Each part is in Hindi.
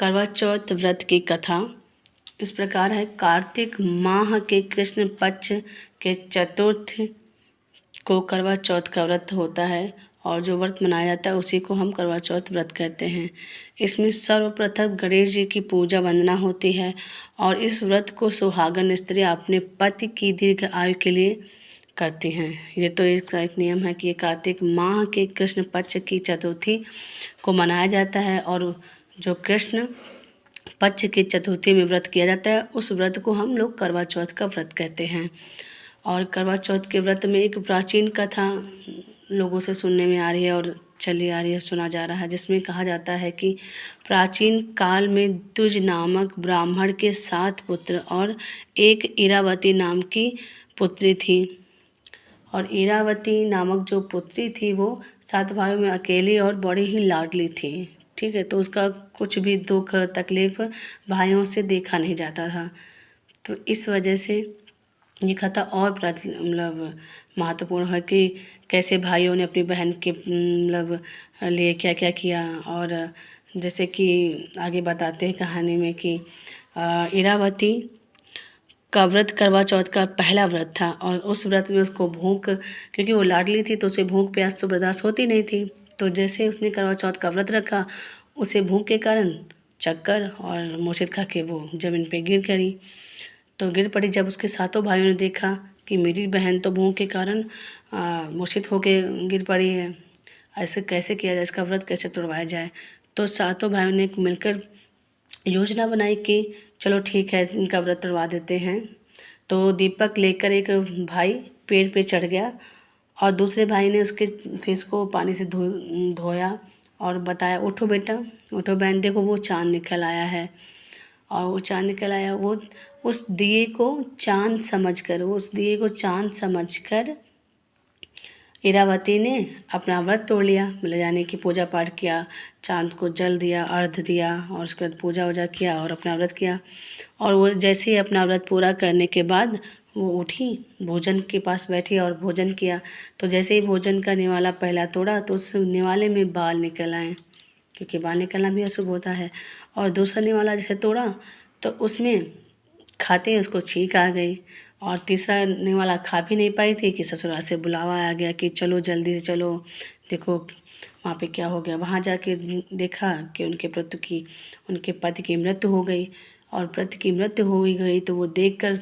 करवा चौथ व्रत की कथा इस प्रकार है। कार्तिक माह के कृष्ण पक्ष के चतुर्थ को करवा चौथ का व्रत होता है और जो व्रत मनाया जाता है उसी को हम करवा चौथ व्रत कहते हैं। इसमें सर्वप्रथम गणेश जी की पूजा वंदना होती है और इस व्रत को सुहागन स्त्री अपने पति की दीर्घ आयु के लिए करती हैं। ये तो इसका एक नियम है कि ये कार्तिक माह के कृष्ण पक्ष की चतुर्थी को मनाया जाता है और जो कृष्ण पक्ष की चतुर्थी में व्रत किया जाता है उस व्रत को हम लोग करवा चौथ का व्रत कहते हैं। और करवा चौथ के व्रत में एक प्राचीन कथा लोगों से सुनने में आ रही है और चली आ रही है, सुना जा रहा है, जिसमें कहा जाता है कि प्राचीन काल में द्विज नामक ब्राह्मण के 7 पुत्र और एक इरावती नाम की पुत्री थी। और इरावती नामक जो पुत्री थी वो 7 भाइयों में अकेली और बड़ी ही लाडली थी। ठीक है, तो उसका कुछ भी दुख तकलीफ भाइयों से देखा नहीं जाता था। तो इस वजह से ये कथा और मतलब महत्वपूर्ण है कि कैसे भाइयों ने अपनी बहन के मतलब लिए क्या क्या किया। और जैसे कि आगे बताते हैं कहानी में कि इरावती का व्रत करवा चौथ का पहला व्रत था और उस व्रत में उसको भूख, क्योंकि वो लाडली थी तो उसे भूख प्यास तो बर्दाश्त होती नहीं थी। तो जैसे उसने करवा चौथ का व्रत रखा उसे भूख के कारण चक्कर और मूर्छित खा के वो ज़मीन पे गिर गई। तो गिर पड़ी। जब उसके 7 भाइयों ने देखा कि मेरी बहन तो भूख के कारण मूर्छित होके गिर पड़ी है, ऐसे कैसे किया जाए, इसका व्रत कैसे तोड़वाया जाए। तो 7 भाइयों ने मिलकर योजना बनाई कि चलो ठीक है इनका व्रत तोड़वा देते हैं। तो दीपक लेकर एक भाई पेड़ पे चढ़ गया और दूसरे भाई ने उसके फेस को पानी से धोया और बताया, उठो बेटा, उठो बहन, देखो वो चाँद निकल आया है। और वो चाँद निकल आया, वो उस दिए को चाँद समझकर इरावती ने अपना व्रत तोड़ लिया, मतलब यानी कि पूजा पाठ किया, चाँद को जल दिया, अर्घ्य दिया और उसके बाद पूजा वूजा किया और अपना व्रत किया। और वो जैसे ही अपना व्रत पूरा करने के बाद वो उठी, भोजन के पास बैठी और भोजन किया। तो जैसे ही भोजन का निवाला पहला तोड़ा तो उस निवाले में बाल निकल आए, क्योंकि बाल निकलना भी अशुभ होता है। और दूसरा निवाला जैसे तोड़ा तो उसमें खाते ही उसको छींक आ गई। और तीसरा निवाला खा भी नहीं पाई थी कि ससुराल से बुलावा आ गया कि चलो जल्दी से चलो, देखो वहाँ पे क्या हो गया। वहाँ जाके देखा कि उनके पति की मृत्यु हो गई। और पति की मृत्यु हो गई तो वो देखकर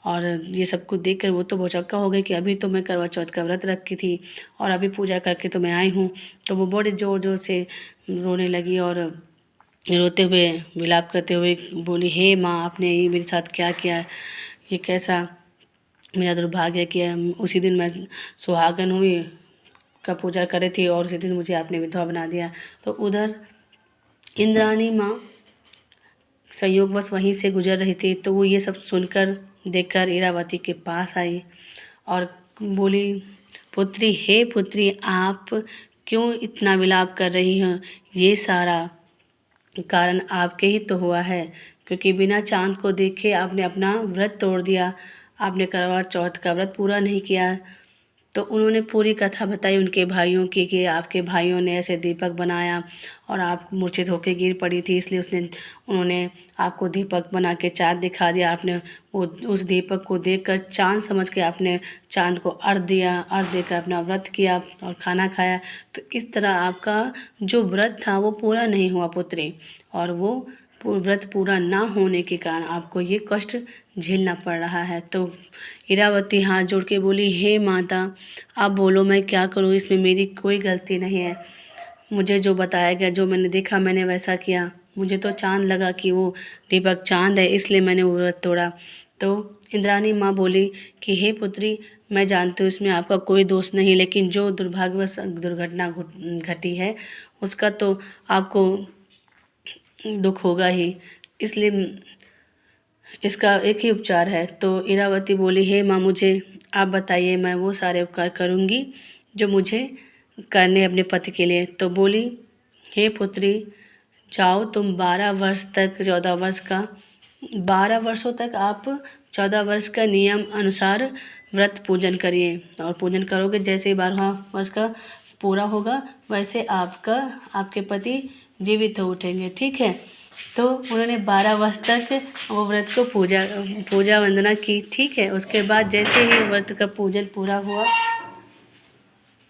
और ये सब कुछ देखकर वो तो भौचक्का हो गई कि अभी तो मैं करवा चौथ का व्रत रखी थी और अभी पूजा करके तो मैं आई हूँ। तो वो बड़े ज़ोर ज़ोर से रोने लगी और रोते हुए विलाप करते हुए बोली, हे माँ, आपने ये मेरे साथ क्या किया, ये कैसा मेरा दुर्भाग्य है कि उसी दिन मैं सुहागन हुई का पूजा करे थी और उसी दिन मुझे आपने विधवा बना दिया। तो उधर इंद्राणी माँ संयोगवश वहीं से गुजर रही थी, तो वो ये सब सुनकर देखकर इरावती के पास आई और बोली, पुत्री, हे पुत्री, आप क्यों इतना विलाप कर रही हैं? ये सारा कारण आपके ही तो हुआ है, क्योंकि बिना चाँद को देखे आपने अपना व्रत तोड़ दिया, आपने करवा चौथ का व्रत पूरा नहीं किया। तो उन्होंने पूरी कथा बताई उनके भाइयों की कि आपके भाइयों ने ऐसे दीपक बनाया और आप मूर्छित होकर गिर पड़ी थी, इसलिए उन्होंने आपको दीपक बना के चाँद दिखा दिया। आपने वो उस दीपक को देखकर चाँद समझ के आपने चाँद को अर्घ दिया, अर्घ देकर अपना व्रत किया और खाना खाया। तो इस तरह आपका जो व्रत था वो पूरा नहीं हुआ पुत्री, और वो व्रत पूरा ना होने के कारण आपको ये कष्ट झेलना पड़ रहा है। तो इरावती हाथ जोड़ के बोली, हे माता, आप बोलो मैं क्या करूँ, इसमें मेरी कोई गलती नहीं है। मुझे जो बताया गया, जो मैंने देखा मैंने वैसा किया। मुझे तो चाँद लगा कि वो दीपक चाँद है, इसलिए मैंने वो व्रत तोड़ा। तो इंद्राणी माँ बोली कि हे पुत्री, मैं जानती हूँ इसमें आपका कोई दोष नहीं, लेकिन जो दुर्भाग्यवश दुर्घटना घटी है उसका तो आपको दुख होगा ही, इसलिए इसका एक ही उपचार है। तो इरावती बोली, हे माँ, मुझे आप बताइए, मैं वो सारे उपकार करूँगी जो मुझे करने अपने पति के लिए। तो बोली, हे पुत्री, जाओ तुम 12 वर्ष तक 14 वर्ष का 12 वर्षों तक आप 14 वर्ष का नियम अनुसार व्रत पूजन करिए और पूजन करोगे, जैसे ही 12वां वर्ष का पूरा होगा वैसे आपके पति जीवित हो उठेंगे। ठीक है। तो उन्होंने 12 वर्ष तक वो व्रत को पूजा वंदना की। ठीक है, उसके बाद जैसे ही व्रत का पूजन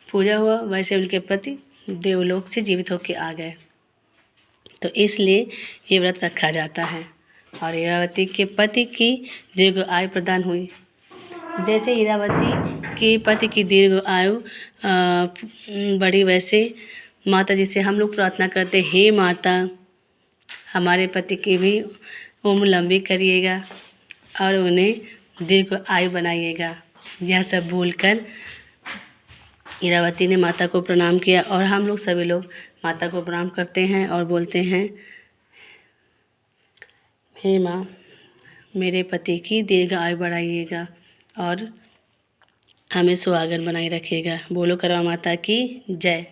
पूजा हुआ वैसे उनके पति देवलोक से जीवित होकर आ गए। तो इसलिए ये व्रत रखा जाता है और इरावती के पति की दीर्घ आयु प्रदान हुई। जैसे इरावती के पति की दीर्घ आयु बढ़ी, वैसे माता जी से हम लोग प्रार्थना करते, हे माता हमारे पति की भी उम्र लंबी करिएगा और उन्हें दीर्घ आयु बनाइएगा। यह सब बोलकर इरावती ने माता को प्रणाम किया और हम लोग सभी लोग माता को प्रणाम करते हैं और बोलते हैं, हे माँ मेरे पति की दीर्घ आयु बढ़ाइएगा और हमें सुहागन बनाए रखिएगा। बोलो करवा माता की जय।